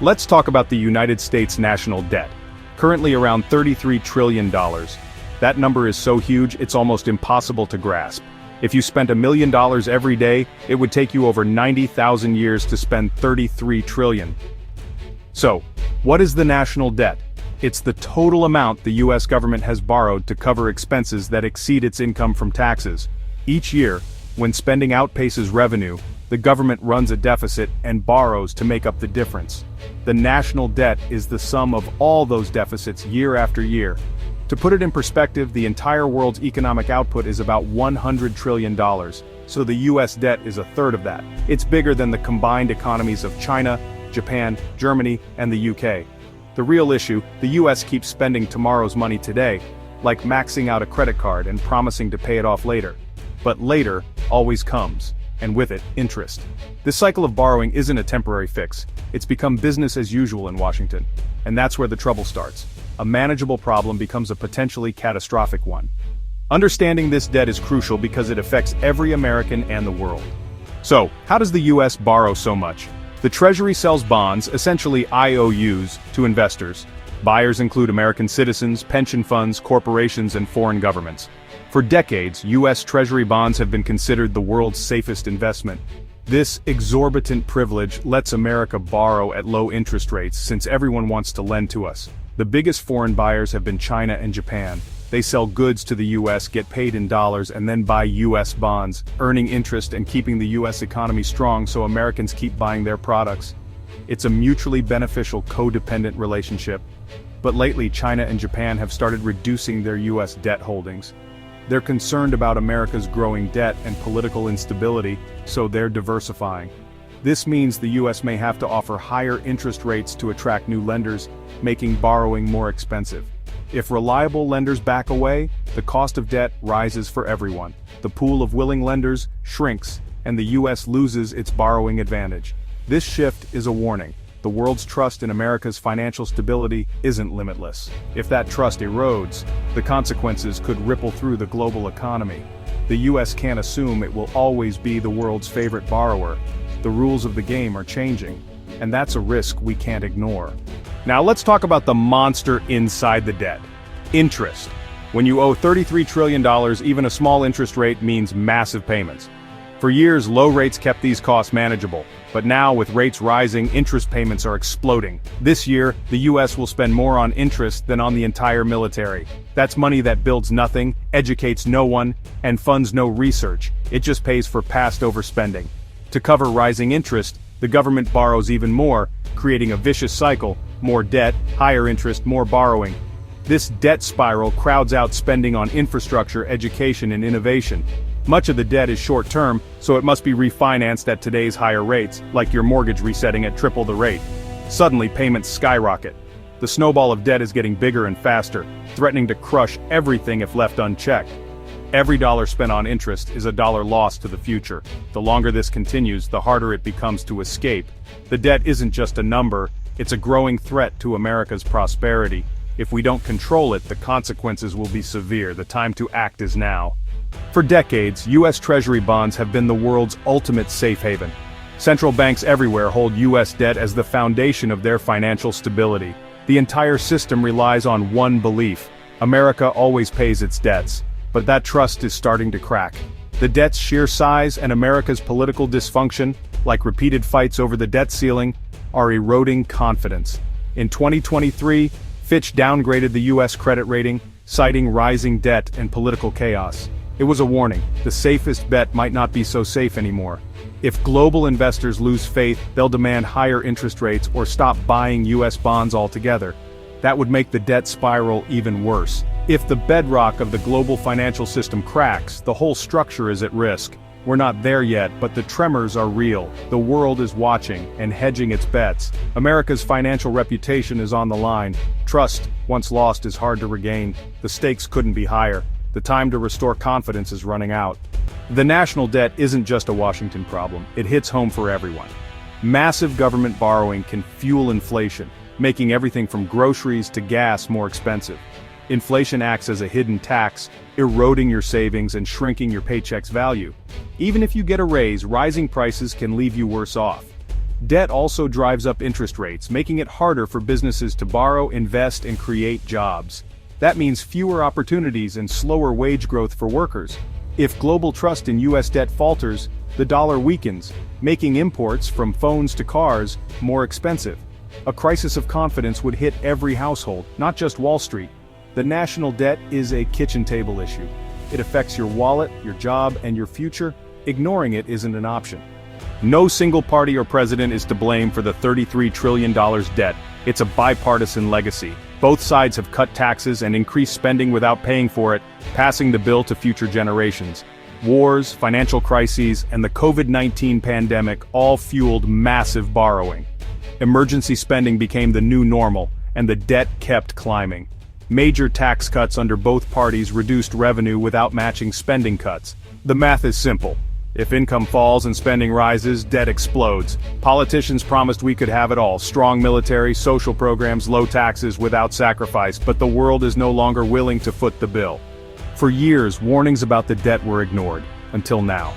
Let's talk about the United States national debt. Currently around $33 trillion. That number is so huge it's almost impossible to grasp. If you spent $1 million every day, it would take you over 90,000 years to spend 33 trillion. So, what is the national debt? It's the total amount the US government has borrowed to cover expenses that exceed its income from taxes. Each year, when spending outpaces revenue, the government runs a deficit and borrows to make up the difference. The national debt is the sum of all those deficits year after year. To put it in perspective, the entire world's economic output is about $100 trillion, so the US debt is a third of that. It's bigger than the combined economies of China, Japan, Germany, and the UK. The real issue, the US keeps spending tomorrow's money today, like maxing out a credit card and promising to pay it off later. But later always comes, and with it, interest. This cycle of borrowing isn't a temporary fix. It's become business as usual in Washington. And that's where the trouble starts. A manageable problem becomes a potentially catastrophic one. Understanding this debt is crucial because it affects every American and the world. So, how does the US borrow so much? The Treasury sells bonds, essentially IOUs, to investors. Buyers include American citizens, pension funds, corporations, and foreign governments. For decades, US Treasury bonds have been considered the world's safest investment. This exorbitant privilege lets America borrow at low interest rates since everyone wants to lend to us. The biggest foreign buyers have been China and Japan. They sell goods to the US, get paid in dollars, and then buy US bonds, earning interest and keeping the US economy strong so Americans keep buying their products. It's a mutually beneficial codependent relationship. But lately, China and Japan have started reducing their US debt holdings. They're concerned about America's growing debt and political instability, so they're diversifying. This means the US may have to offer higher interest rates to attract new lenders, making borrowing more expensive. If reliable lenders back away, the cost of debt rises for everyone. The pool of willing lenders shrinks, and the US loses its borrowing advantage. This shift is a warning. The world's trust in America's financial stability isn't limitless. If that trust erodes, the consequences could ripple through the global economy. The US can't assume it will always be the world's favorite borrower. The rules of the game are changing, and that's a risk we can't ignore. Now let's talk about the monster inside the debt. Interest. When you owe $33 trillion, even a small interest rate means massive payments. For years, low rates kept these costs manageable, but now with rates rising, interest payments are exploding. This year, the US will spend more on interest than on the entire military. That's money that builds nothing, educates no one, and funds no research. It just pays for past overspending. To cover rising interest, the government borrows even more, creating a vicious cycle: more debt, higher interest, more borrowing. This debt spiral crowds out spending on infrastructure, education, and innovation. Much of the debt is short-term, so it must be refinanced at today's higher rates, like your mortgage resetting at triple the rate. Suddenly, payments skyrocket. The snowball of debt is getting bigger and faster, threatening to crush everything if left unchecked. Every dollar spent on interest is a dollar lost to the future. The longer this continues, the harder it becomes to escape. The debt isn't just a number, it's a growing threat to America's prosperity. If we don't control it, the consequences will be severe. The time to act is now. For decades, US Treasury bonds have been the world's ultimate safe haven. Central banks everywhere hold US debt as the foundation of their financial stability. The entire system relies on one belief: America always pays its debts. But that trust is starting to crack. The debt's sheer size and America's political dysfunction, like repeated fights over the debt ceiling, are eroding confidence. In 2023, Fitch downgraded the US credit rating, citing rising debt and political chaos. It was a warning: the safest bet might not be so safe anymore. If global investors lose faith, they'll demand higher interest rates or stop buying US bonds altogether. That would make the debt spiral even worse. If the bedrock of the global financial system cracks, the whole structure is at risk. We're not there yet, but the tremors are real. The world is watching and hedging its bets. America's financial reputation is on the line. Trust, once lost, is hard to regain. The stakes couldn't be higher. The time to restore confidence is running out. The national debt isn't just a Washington problem, it hits home for everyone. Massive government borrowing can fuel inflation, making everything from groceries to gas more expensive. Inflation acts as a hidden tax, eroding your savings and shrinking your paycheck's value. Even if you get a raise, rising prices can leave you worse off. Debt also drives up interest rates, making it harder for businesses to borrow, invest, and create jobs. That means fewer opportunities and slower wage growth for workers. If global trust in U.S. debt falters, the dollar weakens, making imports, from phones to cars, more expensive. A crisis of confidence would hit every household, not just Wall Street. The national debt is a kitchen table issue. It affects your wallet, your job, and your future. Ignoring it isn't an option. No single party or president is to blame for the $33 trillion debt. It's a bipartisan legacy. Both sides have cut taxes and increased spending without paying for it, passing the bill to future generations. Wars, financial crises, and the COVID-19 pandemic all fueled massive borrowing. Emergency spending became the new normal, and the debt kept climbing. Major tax cuts under both parties reduced revenue without matching spending cuts. The math is simple. If income falls and spending rises, debt explodes. Politicians promised we could have it all: strong military, social programs, low taxes without sacrifice, but the world is no longer willing to foot the bill. For years, warnings about the debt were ignored, until now.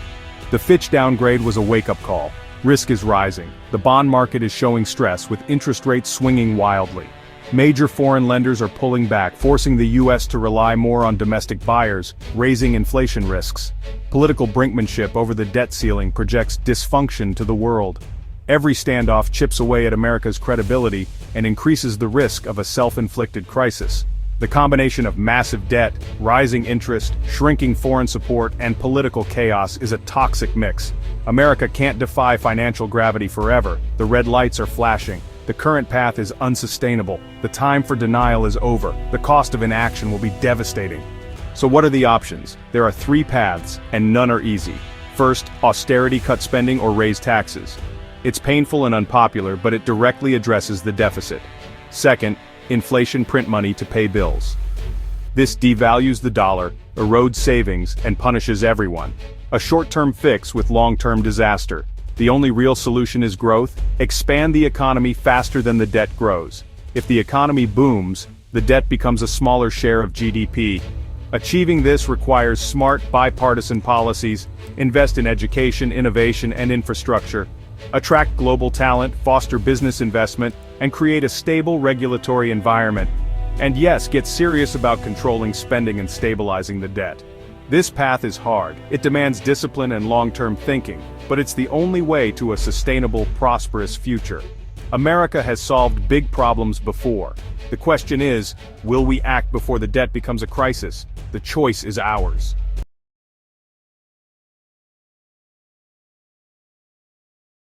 The Fitch downgrade was a wake-up call. Risk is rising. The bond market is showing stress, with interest rates swinging wildly. Major foreign lenders are pulling back, forcing the U.S. to rely more on domestic buyers, raising inflation risks. Political brinkmanship over the debt ceiling projects dysfunction to the world. Every standoff chips away at America's credibility and increases the risk of a self-inflicted crisis. The combination of massive debt, rising interest, shrinking foreign support, and political chaos is a toxic mix. America can't defy financial gravity forever. The red lights are flashing. The current path is unsustainable. The time for denial is over. The cost of inaction will be devastating. So what are the options? There are three paths, and none are easy. First, austerity: cut spending or raise taxes. It's painful and unpopular, but it directly addresses the deficit. Second, inflation: print money to pay bills. This devalues the dollar, erodes savings, and punishes everyone. A short-term fix with long-term disaster. The only real solution is growth. Expand the economy faster than the debt grows. If the economy booms, the debt becomes a smaller share of GDP. Achieving this requires smart, bipartisan policies. Invest in education, innovation, and infrastructure. Attract global talent, foster business investment, and create a stable regulatory environment. And yes, get serious about controlling spending and stabilizing the debt. This path is hard. It demands discipline and long-term thinking, but it's the only way to a sustainable, prosperous future. America has solved big problems before. The question is, will we act before the debt becomes a crisis? The choice is ours.